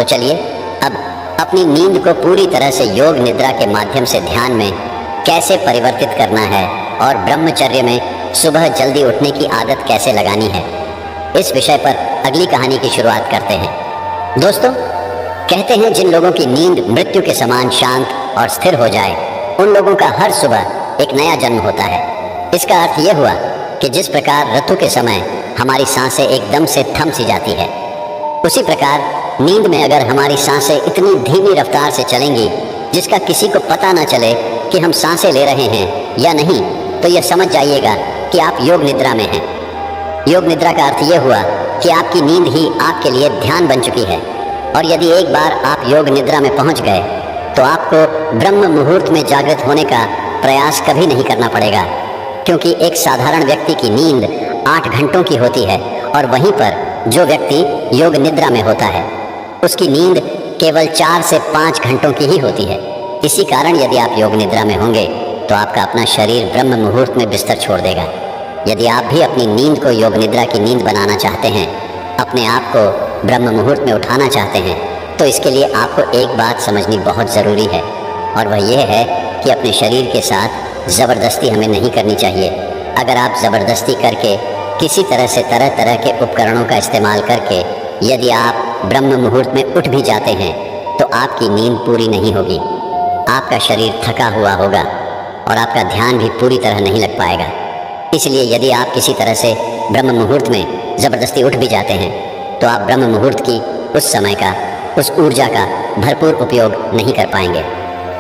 चलिए अब अपनी नींद को पूरी तरह से योग निद्रा के माध्यम से ध्यान में कैसे परिवर्तित करना है और ब्रह्मचर्य में सुबह जल्दी उठने की आदत कैसे लगानी है, इस विषय पर अगली कहानी की शुरुआत करते हैं। दोस्तों, कहते हैं जिन लोगों की नींद मृत्यु के समान शांत और स्थिर हो जाए, उन लोगों का हर सुबह एक नया जन्म होता है। इसका अर्थ यह हुआ कि जिस प्रकार ऋतु के समय हमारी सांसें एकदम से थम सी जाती है, उसी प्रकार नींद में अगर हमारी सांसें इतनी धीमी रफ्तार से चलेंगी जिसका किसी को पता ना चले कि हम सांसें ले रहे हैं या नहीं, तो यह समझ जाइएगा कि आप योग निद्रा में हैं। योग निद्रा का अर्थ यह हुआ कि आपकी नींद ही आपके लिए ध्यान बन चुकी है, और यदि एक बार आप योग निद्रा में पहुंच गए तो आपको ब्रह्म मुहूर्त में जागृत होने का प्रयास कभी नहीं करना पड़ेगा, क्योंकि एक साधारण व्यक्ति की नींद 8 घंटों की होती है और वहीं पर जो व्यक्ति योग निद्रा में होता है उसकी नींद केवल 4 से 5 घंटों की ही होती है। इसी कारण यदि आप योग निद्रा में होंगे तो आपका अपना शरीर ब्रह्म मुहूर्त में बिस्तर छोड़ देगा। यदि आप भी अपनी नींद को योग निद्रा की नींद बनाना चाहते हैं, अपने आप को ब्रह्म मुहूर्त में उठाना चाहते हैं, तो इसके लिए आपको एक बात समझनी बहुत ज़रूरी है, और वह यह है कि अपने शरीर के साथ ज़बरदस्ती हमें नहीं करनी चाहिए। अगर आप ज़बरदस्ती करके किसी तरह से तरह तरह के उपकरणों का इस्तेमाल करके यदि आप ब्रह्म मुहूर्त में उठ भी जाते हैं तो आपकी नींद पूरी नहीं होगी। आपका शरीर थका हुआ होगा और आपका ध्यान भी पूरी तरह नहीं लग पाएगा। इसलिए यदि आप किसी तरह से ब्रह्म मुहूर्त में ज़बरदस्ती उठ भी जाते हैं तो आप ब्रह्म मुहूर्त की उस समय का, उस ऊर्जा का भरपूर उपयोग नहीं कर पाएंगे।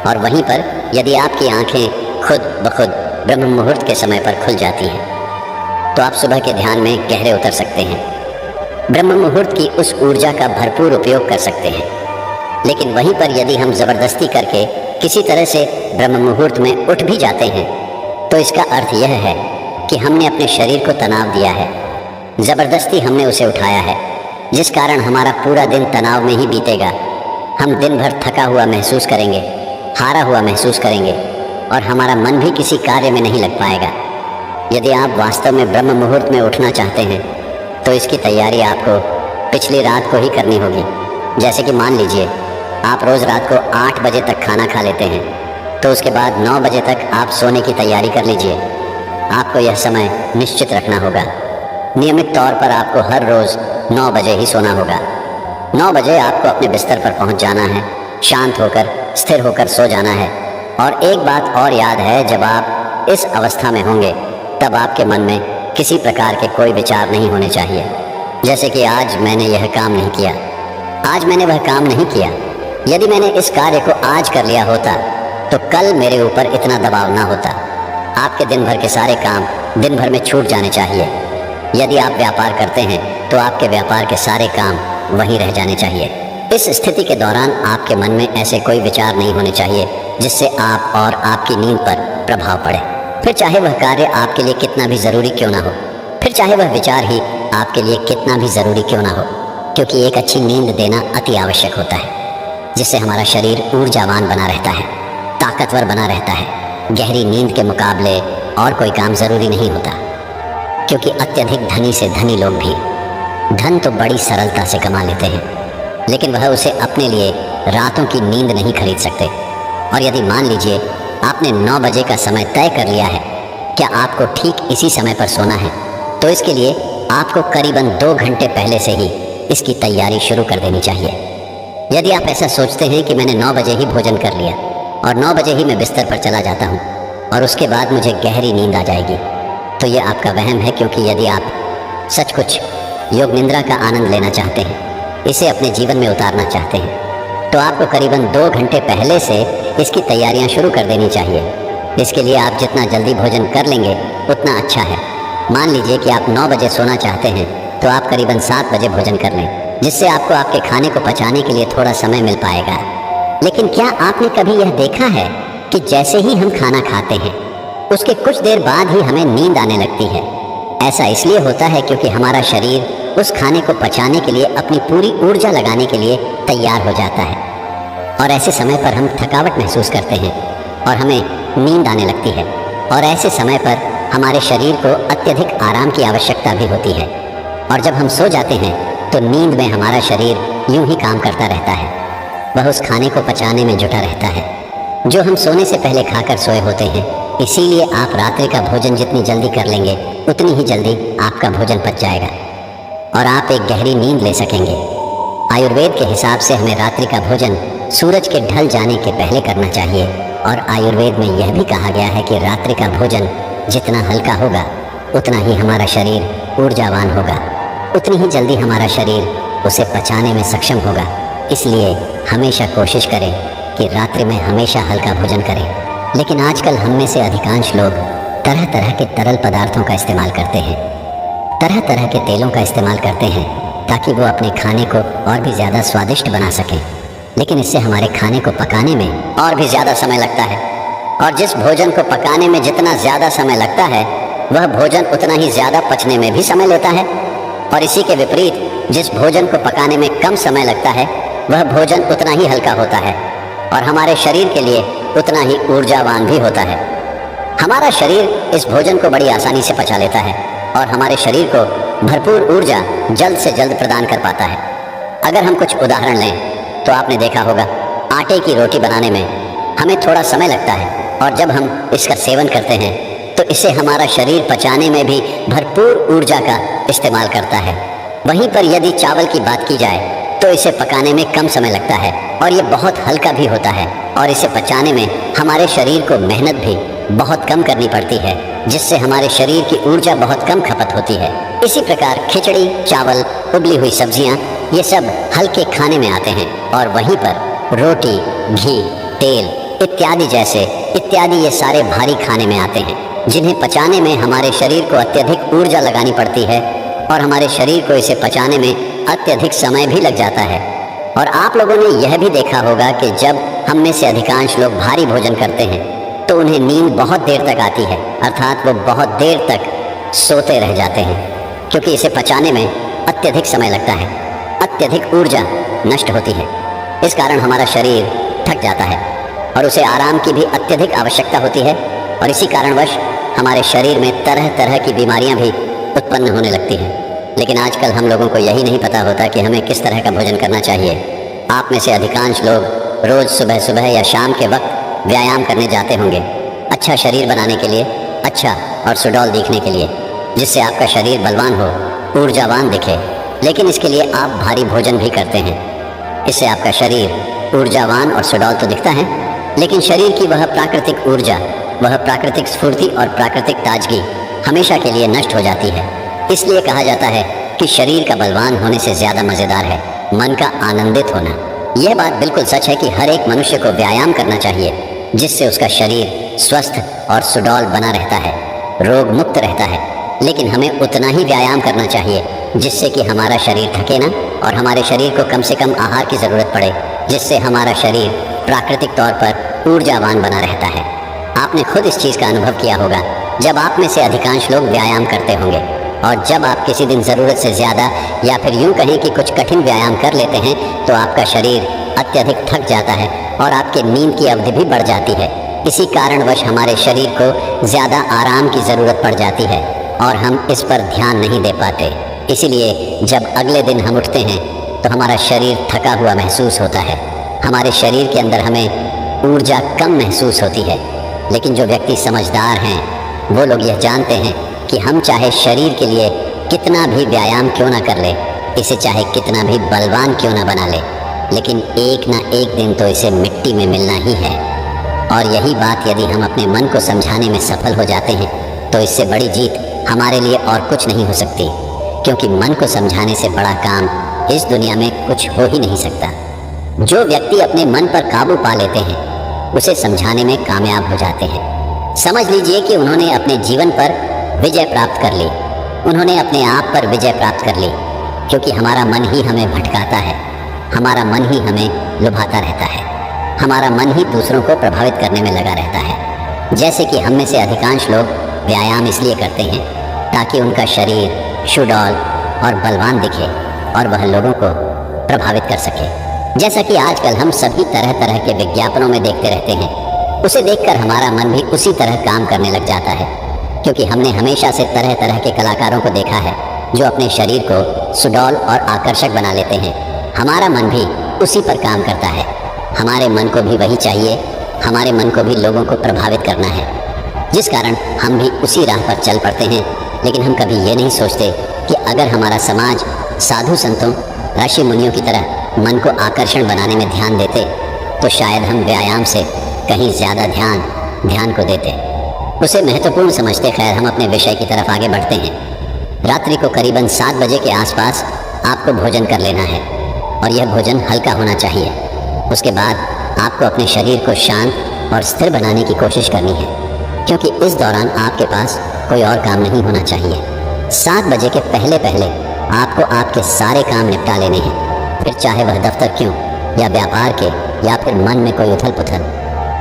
और वहीं पर यदि आपकी आंखें खुद ब खुद ब्रह्म मुहूर्त के समय पर खुल जाती हैं तो आप सुबह के ध्यान में गहरे उतर सकते हैं, ब्रह्म मुहूर्त की उस ऊर्जा का भरपूर उपयोग कर सकते हैं। लेकिन वहीं पर यदि हम ज़बरदस्ती करके किसी तरह से ब्रह्म मुहूर्त में उठ भी जाते हैं तो इसका अर्थ यह है कि हमने अपने शरीर को तनाव दिया है, ज़बरदस्ती हमने उसे उठाया है, जिस कारण हमारा पूरा दिन तनाव में ही बीतेगा। हम दिन भर थका हुआ महसूस करेंगे, हारा हुआ महसूस करेंगे और हमारा मन भी किसी कार्य में नहीं लग पाएगा। यदि आप वास्तव में ब्रह्म मुहूर्त में उठना चाहते हैं तो इसकी तैयारी आपको पिछली रात को ही करनी होगी। जैसे कि मान लीजिए आप रोज़ रात को 8 बजे तक खाना खा लेते हैं, तो उसके बाद 9 बजे तक आप सोने की तैयारी कर लीजिए। आपको यह समय निश्चित रखना होगा। नियमित तौर पर आपको हर रोज़ 9 बजे ही सोना होगा। 9 बजे आपको अपने बिस्तर पर पहुंच जाना है, शांत होकर स्थिर होकर सो जाना है। और एक बात और याद है, जब आप इस अवस्था में होंगे तब आपके मन में किसी प्रकार के कोई विचार नहीं होने चाहिए, जैसे कि आज मैंने यह काम नहीं किया, आज मैंने वह काम नहीं किया। यदि मैंने इस कार्य को आज कर लिया होता तो कल मेरे ऊपर इतना दबाव ना होता। आपके दिन भर के सारे काम दिन भर में छूट जाने चाहिए। यदि आप व्यापार करते हैं तो आपके व्यापार के सारे काम वहीं रह जाने चाहिए। इस स्थिति के दौरान आपके मन में ऐसे कोई विचार नहीं होने चाहिए जिससे आप और आपकी नींद पर प्रभाव पड़े। फिर चाहे वह कार्य आपके लिए कितना भी ज़रूरी क्यों ना हो, फिर चाहे वह विचार ही आपके लिए कितना भी ज़रूरी क्यों ना हो, क्योंकि एक अच्छी नींद देना अति आवश्यक होता है, जिससे हमारा शरीर ऊर्जावान बना रहता है, ताकतवर बना रहता है। गहरी नींद के मुकाबले और कोई काम ज़रूरी नहीं होता, क्योंकि अत्यधिक धनी से धनी लोग भी धन तो बड़ी सरलता से कमा लेते हैं, लेकिन वह उसे अपने लिए रातों की नींद नहीं खरीद सकते। और यदि मान लीजिए आपने 9 बजे का समय तय कर लिया है, क्या आपको ठीक इसी समय पर सोना है, तो इसके लिए आपको करीबन 2 घंटे पहले से ही इसकी तैयारी शुरू कर देनी चाहिए। यदि आप ऐसा सोचते हैं कि मैंने 9 बजे ही भोजन कर लिया और 9 बजे ही मैं बिस्तर पर चला जाता हूँ और उसके बाद मुझे गहरी नींद आ जाएगी, तो ये आपका वहम है। क्योंकि यदि आप सच कुछ योग निद्रा का आनंद लेना चाहते हैं, इसे अपने जीवन में उतारना चाहते हैं, तो आपको करीबन 2 घंटे पहले से इसकी तैयारियां शुरू कर देनी चाहिए। इसके लिए आप जितना जल्दी भोजन कर लेंगे उतना अच्छा है। मान लीजिए कि आप 9 बजे सोना चाहते हैं तो आप करीबन 7 बजे भोजन कर लें, जिससे आपको आपके खाने को पचाने के लिए थोड़ा समय मिल पाएगा। लेकिन क्या आपने कभी यह देखा है कि जैसे ही हम खाना खाते हैं उसके कुछ देर बाद ही हमें नींद आने लगती है? ऐसा इसलिए होता है क्योंकि हमारा शरीर उस खाने को पचाने के लिए अपनी पूरी ऊर्जा लगाने के लिए तैयार हो जाता है, और ऐसे समय पर हम थकावट महसूस करते हैं और हमें नींद आने लगती है। और ऐसे समय पर हमारे शरीर को अत्यधिक आराम की आवश्यकता भी होती है, और जब हम सो जाते हैं तो नींद में हमारा शरीर यूं ही काम करता रहता है। वह उस खाने को पचाने में जुटा रहता है जो हम सोने से पहले खाकर सोए होते हैं। इसीलिए आप रात्रि का भोजन जितनी जल्दी कर लेंगे उतनी ही जल्दी आपका भोजन पच जाएगा और आप एक गहरी नींद ले सकेंगे। आयुर्वेद के हिसाब से हमें रात्रि का भोजन सूरज के ढल जाने के पहले करना चाहिए और आयुर्वेद में यह भी कहा गया है कि रात्रि का भोजन जितना हल्का होगा उतना ही हमारा शरीर ऊर्जावान होगा, उतनी ही जल्दी हमारा शरीर उसे पचाने में सक्षम होगा। इसलिए हमेशा कोशिश करें कि रात्रि में हमेशा हल्का भोजन करें। लेकिन आजकल हम में से अधिकांश लोग तरह तरह के तरल पदार्थों का इस्तेमाल करते हैं, तरह तरह के तेलों का इस्तेमाल करते हैं ताकि वो अपने खाने को और भी ज़्यादा स्वादिष्ट बना सकें। लेकिन इससे हमारे खाने को पकाने में और भी ज़्यादा समय लगता है और जिस भोजन को पकाने में जितना ज़्यादा समय लगता है वह भोजन उतना ही ज़्यादा पचने में भी समय लेता है। और इसी के विपरीत जिस भोजन को पकाने में कम समय लगता है वह भोजन उतना ही हल्का होता है और हमारे शरीर के लिए उतना ही ऊर्जावान भी होता है। हमारा शरीर इस भोजन को बड़ी आसानी से पचा लेता है और हमारे शरीर को भरपूर ऊर्जा जल्द से जल्द प्रदान कर पाता है। अगर हम कुछ उदाहरण लें तो आपने देखा होगा आटे की रोटी बनाने में हमें थोड़ा समय लगता है और जब हम इसका सेवन करते हैं तो इससे हमारा शरीर पचाने में भी भरपूर ऊर्जा का इस्तेमाल करता है। वहीं पर यदि चावल की बात की जाए तो इसे पकाने में कम समय लगता है और ये बहुत हल्का भी होता है और इसे पचाने में हमारे शरीर को मेहनत भी बहुत कम करनी पड़ती है, जिससे हमारे शरीर की ऊर्जा बहुत कम खपत होती है। इसी प्रकार खिचड़ी, चावल, उबली हुई सब्जियां, ये सब हल्के खाने में आते हैं और वहीं पर रोटी, घी, तेल इत्यादि ये सारे भारी खाने में आते हैं जिन्हें पचाने में हमारे शरीर को अत्यधिक ऊर्जा लगानी पड़ती है और हमारे शरीर को इसे पचाने में अत्यधिक समय भी लग जाता है। और आप लोगों ने यह भी देखा होगा कि जब हम में से अधिकांश लोग भारी भोजन करते हैं तो उन्हें नींद बहुत देर तक आती है, अर्थात वो बहुत देर तक सोते रह जाते हैं क्योंकि इसे पचाने में अत्यधिक समय लगता है, अत्यधिक ऊर्जा नष्ट होती है। इस कारण हमारा शरीर थक जाता है और उसे आराम की भी अत्यधिक आवश्यकता होती है और इसी कारणवश हमारे शरीर में तरह तरह की बीमारियां भी उत्पन्न होने लगती हैं। लेकिन आजकल हम लोगों को यही नहीं पता होता कि हमें किस तरह का भोजन करना चाहिए। आप में से अधिकांश लोग रोज़ सुबह सुबह या शाम के वक्त व्यायाम करने जाते होंगे, अच्छा शरीर बनाने के लिए, अच्छा और सुडौल दिखने के लिए, जिससे आपका शरीर बलवान हो, ऊर्जावान दिखे। लेकिन इसके लिए आप भारी भोजन भी करते हैं। इससे आपका शरीर ऊर्जावान और सुडौल तो दिखता है, लेकिन शरीर की वह प्राकृतिक ऊर्जा, वह प्राकृतिक स्फूर्ति और प्राकृतिक ताजगी हमेशा के लिए नष्ट हो जाती है। इसलिए कहा जाता है कि शरीर का बलवान होने से ज़्यादा मज़ेदार है मन का आनंदित होना। यह बात बिल्कुल सच है कि हर एक मनुष्य को व्यायाम करना चाहिए, जिससे उसका शरीर स्वस्थ और सुडौल बना रहता है, रोग मुक्त रहता है। लेकिन हमें उतना ही व्यायाम करना चाहिए जिससे कि हमारा शरीर थके ना और हमारे शरीर को कम से कम आहार की ज़रूरत पड़े, जिससे हमारा शरीर प्राकृतिक तौर पर ऊर्जावान बना रहता है। आपने खुद इस चीज़ का अनुभव किया होगा जब आप में से अधिकांश लोग व्यायाम करते होंगे और जब आप किसी दिन ज़रूरत से ज़्यादा या फिर यूं कहें कि कुछ कठिन व्यायाम कर लेते हैं तो आपका शरीर अत्यधिक थक जाता है और आपके नींद की अवधि भी बढ़ जाती है। इसी कारणवश हमारे शरीर को ज़्यादा आराम की ज़रूरत पड़ जाती है और हम इस पर ध्यान नहीं दे पाते। इसीलिए जब अगले दिन हम उठते हैं तो हमारा शरीर थका हुआ महसूस होता है, हमारे शरीर के अंदर हमें ऊर्जा कम महसूस होती है। लेकिन जो व्यक्ति समझदार हैं वो लोग यह जानते हैं कि हम चाहे शरीर के लिए कितना भी व्यायाम क्यों ना कर ले, इसे चाहे कितना भी बलवान क्यों ना बना ले, लेकिन एक ना एक दिन तो इसे मिट्टी में मिलना ही है। और यही बात यदि हम अपने मन को समझाने में सफल हो जाते हैं तो इससे बड़ी जीत हमारे लिए और कुछ नहीं हो सकती, क्योंकि मन को समझाने से बड़ा काम इस दुनिया में कुछ हो ही नहीं सकता। जो व्यक्ति अपने मन पर काबू पा लेते हैं उसे समझाने में कामयाब हो जाते हैं। समझ लीजिए कि उन्होंने अपने जीवन पर विजय प्राप्त कर ली, उन्होंने अपने आप पर विजय प्राप्त कर ली, क्योंकि हमारा मन ही हमें भटकाता है, हमारा मन ही हमें लुभाता रहता है, हमारा मन ही दूसरों को प्रभावित करने में लगा रहता है। जैसे कि हम में से अधिकांश लोग व्यायाम इसलिए करते हैं ताकि उनका शरीर सुडौल और बलवान दिखे और वह लोगों को प्रभावित कर सके। जैसा कि आजकल हम सभी तरह तरह के विज्ञापनों में देखते रहते हैं, उसे देखकर हमारा मन भी उसी तरह काम करने लग जाता है, क्योंकि हमने हमेशा से तरह तरह के कलाकारों को देखा है जो अपने शरीर को सुडौल और आकर्षक बना लेते हैं। हमारा मन भी उसी पर काम करता है। हमारे मन को भी वही चाहिए, हमारे मन को भी लोगों को प्रभावित करना है, जिस कारण हम भी उसी राह पर चल पड़ते हैं। लेकिन हम कभी ये नहीं सोचते कि अगर हमारा समाज साधु संतों, ऋषि मुनियों की तरह मन को आकर्षण बनाने में ध्यान देते तो शायद हम व्यायाम से कहीं ज़्यादा ध्यान को देते, उसे महत्वपूर्ण समझते। खैर, हम अपने विषय की तरफ आगे बढ़ते हैं। रात्रि को करीबन 7 बजे के आसपास आपको भोजन कर लेना है और यह भोजन हल्का होना चाहिए। उसके बाद आपको अपने शरीर को शांत और स्थिर बनाने की कोशिश करनी है, क्योंकि इस दौरान आपके पास कोई और काम नहीं होना चाहिए। 7 बजे के पहले पहले आपको आपके सारे काम निपटा लेने हैं, फिर चाहे वह दफ्तर क्यों या व्यापार के या फिर मन में कोई उथल पुथल,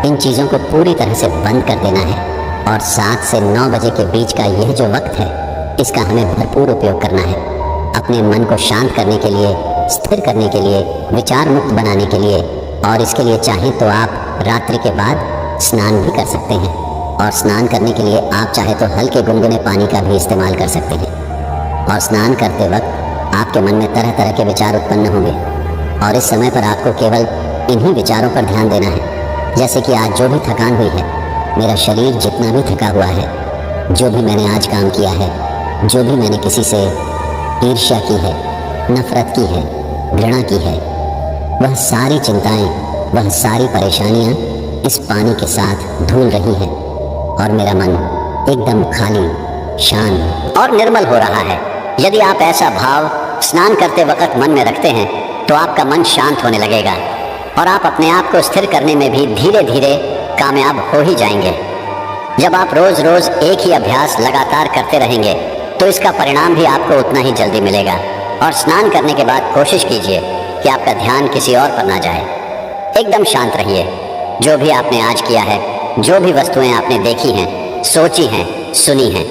इन चीज़ों को पूरी तरह से बंद कर देना है। और 7 से 9 बजे के बीच का यह जो वक्त है, इसका हमें भरपूर उपयोग करना है, अपने मन को शांत करने के लिए, स्थिर करने के लिए, विचार मुक्त बनाने के लिए। और इसके लिए चाहें तो आप रात्रि के बाद स्नान भी कर सकते हैं, और स्नान करने के लिए आप चाहे तो हल्के गुनगुने पानी का भी इस्तेमाल कर सकते हैं। और स्नान करते वक्त आपके मन में तरह तरह के विचार उत्पन्न होंगे, और इस समय पर आपको केवल इन्हीं विचारों पर ध्यान देना है। जैसे कि आज जो भी थकान हुई है, मेरा शरीर जितना भी थका हुआ है, जो भी मैंने आज काम किया है, जो भी मैंने किसी से ईर्ष्या की है, नफरत की है, घृणा की है, वह सारी चिंताएं, वह सारी परेशानियां इस पानी के साथ धुल रही हैं और मेरा मन एकदम खाली, शांत और निर्मल हो रहा है। यदि आप ऐसा भाव स्नान करते वक्त मन में रखते हैं तो आपका मन शांत होने लगेगा और आप अपने आप को स्थिर करने में भी धीरे धीरे कामयाब हो ही जाएंगे। जब आप रोज रोज एक ही अभ्यास लगातार करते रहेंगे तो इसका परिणाम भी आपको उतना ही जल्दी मिलेगा। और स्नान करने के बाद कोशिश कीजिए कि आपका ध्यान किसी और पर ना जाए। एकदम शांत रहिए। जो भी आपने आज किया है, जो भी वस्तुएं आपने देखी हैं, सोची हैं, सुनी हैं,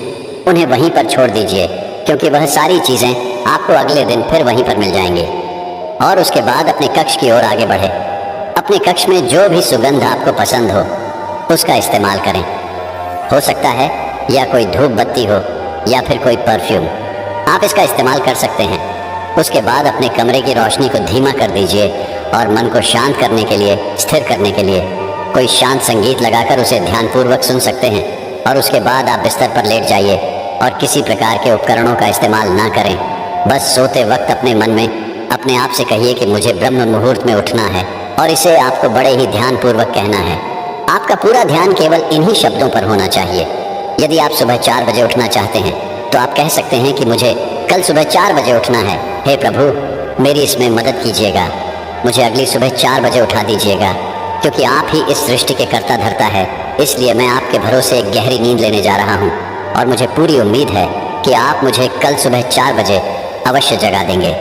उन्हें वहीं पर छोड़ दीजिए, क्योंकि वह सारी चीज़ें आपको अगले दिन फिर वहीं पर मिल जाएंगी। और उसके बाद अपने कक्ष की ओर आगे बढ़े। अपने कक्ष में जो भी सुगंध आपको पसंद हो उसका इस्तेमाल करें। हो सकता है या कोई धूप बत्ती हो या फिर कोई परफ्यूम, आप इसका इस्तेमाल कर सकते हैं। उसके बाद अपने कमरे की रोशनी को धीमा कर दीजिए और मन को शांत करने के लिए, स्थिर करने के लिए कोई शांत संगीत लगाकर उसे ध्यानपूर्वक सुन सकते हैं। और उसके बाद आप बिस्तर पर लेट जाइए और किसी प्रकार के उपकरणों का इस्तेमाल ना करें। बस सोते वक्त अपने मन में अपने आप से कहिए कि मुझे ब्रह्म मुहूर्त में उठना है, और इसे आपको बड़े ही ध्यानपूर्वक कहना है। आपका पूरा ध्यान केवल इन्हीं शब्दों पर होना चाहिए। यदि आप सुबह 4 बजे उठना चाहते हैं तो आप कह सकते हैं कि मुझे कल सुबह 4 बजे उठना है। हे प्रभु, मेरी इसमें मदद कीजिएगा, मुझे अगली सुबह 4 बजे उठा दीजिएगा, क्योंकि आप ही इस सृष्टि के कर्ता धर्ता है। इसलिए मैं आपके भरोसे एक गहरी नींद लेने जा रहा हूँ और मुझे पूरी उम्मीद है कि आप मुझे कल सुबह 4 बजे अवश्य जगा देंगे।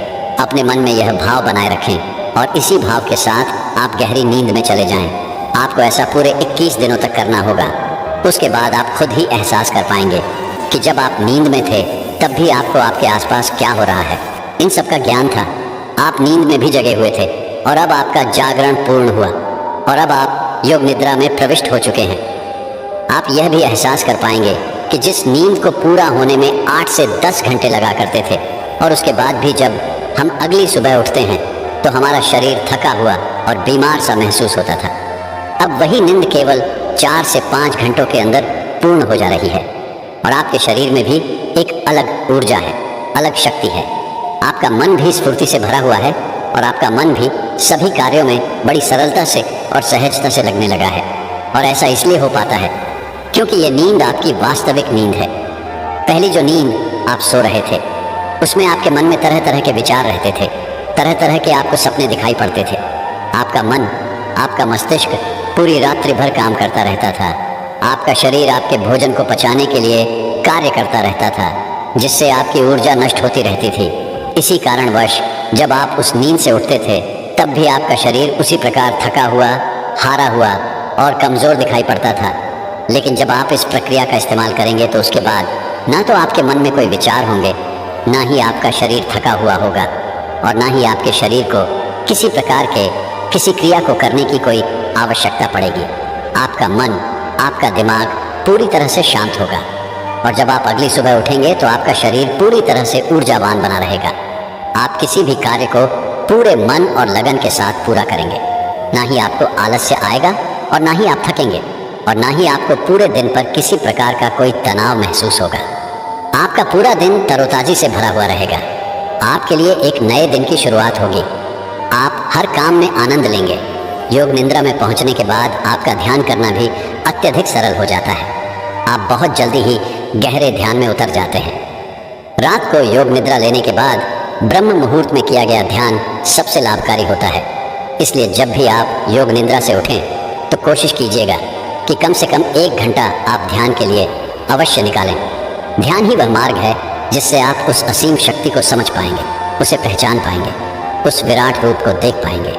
अपने मन में यह भाव बनाए रखें और इसी भाव के साथ आप गहरी नींद में चले जाएं। आपको ऐसा पूरे 21 दिनों तक करना होगा। उसके बाद आप खुद ही एहसास कर पाएंगे कि जब आप नींद में थे तब भी आपको आपके आसपास क्या हो रहा है। इन सब का ज्ञान था। आप नींद में भी जगे हुए थे और अब आपका जागरण पूर्ण हुआ और अब आप योग निद्रा में प्रविष्ट हो चुके हैं। आप यह भी एहसास कर पाएंगे कि जिस नींद को पूरा होने में 8 से 10 घंटे लगा करते थे, और उसके बाद भी जब हम अगली सुबह उठते हैं तो हमारा शरीर थका हुआ और बीमार सा महसूस होता था, अब वही नींद केवल 4 से 5 घंटों के अंदर पूर्ण हो जा रही है। और आपके शरीर में भी एक अलग ऊर्जा है, अलग शक्ति है। आपका मन भी स्फूर्ति से भरा हुआ है और आपका मन भी सभी कार्यों में बड़ी सरलता से और सहजता से लगने लगा है। और ऐसा इसलिए हो पाता है क्योंकि ये नींद आपकी वास्तविक नींद है। पहली जो नींद आप सो रहे थे उसमें आपके मन में तरह तरह के विचार रहते थे, तरह तरह के आपको सपने दिखाई पड़ते थे। आपका मन, आपका मस्तिष्क पूरी रात्रि भर काम करता रहता था। आपका शरीर आपके भोजन को पचाने के लिए कार्य करता रहता था, जिससे आपकी ऊर्जा नष्ट होती रहती थी। इसी कारणवश जब आप उस नींद से उठते थे तब भी आपका शरीर उसी प्रकार थका हुआ, हारा हुआ और कमज़ोर दिखाई पड़ता था। लेकिन जब आप इस प्रक्रिया का इस्तेमाल करेंगे तो उसके बाद ना तो आपके मन में कोई विचार होंगे, ना ही आपका शरीर थका हुआ होगा, और ना ही आपके शरीर को किसी प्रकार के किसी क्रिया को करने की कोई आवश्यकता पड़ेगी। आपका मन, आपका दिमाग पूरी तरह से शांत होगा। और जब आप अगली सुबह उठेंगे तो आपका शरीर पूरी तरह से ऊर्जावान बना रहेगा। आप किसी भी कार्य को पूरे मन और लगन के साथ पूरा करेंगे। ना ही आपको आलस्य आएगा और ना ही आप थकेंगे और ना ही आपको पूरे दिन पर किसी प्रकार का कोई तनाव महसूस होगा। आपका पूरा दिन तरोताजी से भरा हुआ रहेगा। आपके लिए एक नए दिन की शुरुआत होगी। आप हर काम में आनंद लेंगे। योग निद्रा में पहुंचने के बाद आपका ध्यान करना भी अत्यधिक सरल हो जाता है। आप बहुत जल्दी ही गहरे ध्यान में उतर जाते हैं। रात को योग निद्रा लेने के बाद ब्रह्म मुहूर्त में किया गया ध्यान सबसे लाभकारी होता है। इसलिए जब भी आप योग निद्रा से उठें तो कोशिश कीजिएगा कि कम से कम 1 घंटा आप ध्यान के लिए अवश्य निकालें। ध्यान ही वह मार्ग है जिससे आप उस असीम शक्ति को समझ पाएंगे, उसे पहचान पाएंगे, उस विराट रूप को देख पाएंगे।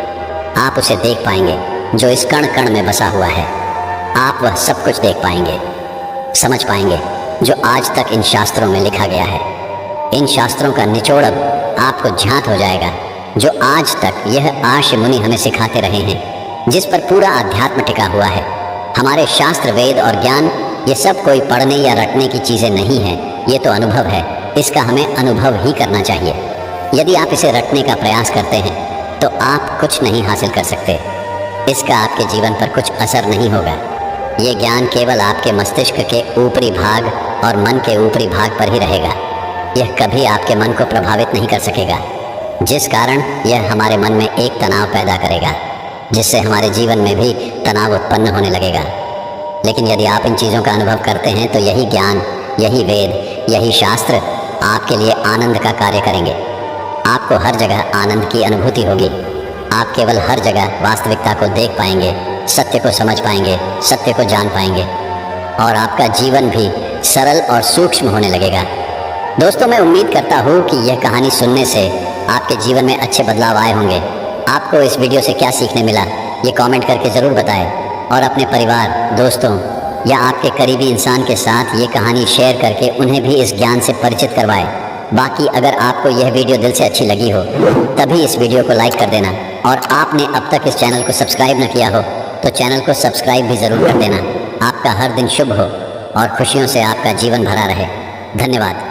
आप उसे देख पाएंगे जो इस कण कण में बसा हुआ है। आप वह सब कुछ देख पाएंगे, समझ पाएंगे जो आज तक इन शास्त्रों में लिखा गया है। इन शास्त्रों का निचोड़ अब आपको ज्ञात हो जाएगा जो आज तक यह आर्ष मुनि हमें सिखाते रहे हैं, जिस पर पूरा अध्यात्म टिका हुआ है। हमारे शास्त्र, वेद और ज्ञान ये सब कोई पढ़ने या रटने की चीज़ें नहीं हैं, ये तो अनुभव है। इसका हमें अनुभव ही करना चाहिए। यदि आप इसे रटने का प्रयास करते हैं तो आप कुछ नहीं हासिल कर सकते। इसका आपके जीवन पर कुछ असर नहीं होगा। ये ज्ञान केवल आपके मस्तिष्क के ऊपरी भाग और मन के ऊपरी भाग पर ही रहेगा। यह कभी आपके मन को प्रभावित नहीं कर सकेगा, जिस कारण यह हमारे मन में एक तनाव पैदा करेगा, जिससे हमारे जीवन में भी तनाव उत्पन्न होने लगेगा। लेकिन यदि आप इन चीज़ों का अनुभव करते हैं तो यही ज्ञान, यही वेद, यही शास्त्र आपके लिए आनंद का कार्य करेंगे। आपको हर जगह आनंद की अनुभूति होगी। आप केवल हर जगह वास्तविकता को देख पाएंगे, सत्य को समझ पाएंगे, सत्य को जान पाएंगे और आपका जीवन भी सरल और सूक्ष्म होने लगेगा। दोस्तों, मैं उम्मीद करता हूँ कि यह कहानी सुनने से आपके जीवन में अच्छे बदलाव आए होंगे। आपको इस वीडियो से क्या सीखने मिला ये कमेंट करके ज़रूर बताएं और अपने परिवार, दोस्तों या आपके करीबी इंसान के साथ ये कहानी शेयर करके उन्हें भी इस ज्ञान से परिचित करवाएं। बाकी अगर आपको यह वीडियो दिल से अच्छी लगी हो तभी इस वीडियो को लाइक कर देना और आपने अब तक इस चैनल को सब्सक्राइब न किया हो तो चैनल को सब्सक्राइब भी ज़रूर कर देना। आपका हर दिन शुभ हो और खुशियों से आपका जीवन भरा रहे। धन्यवाद।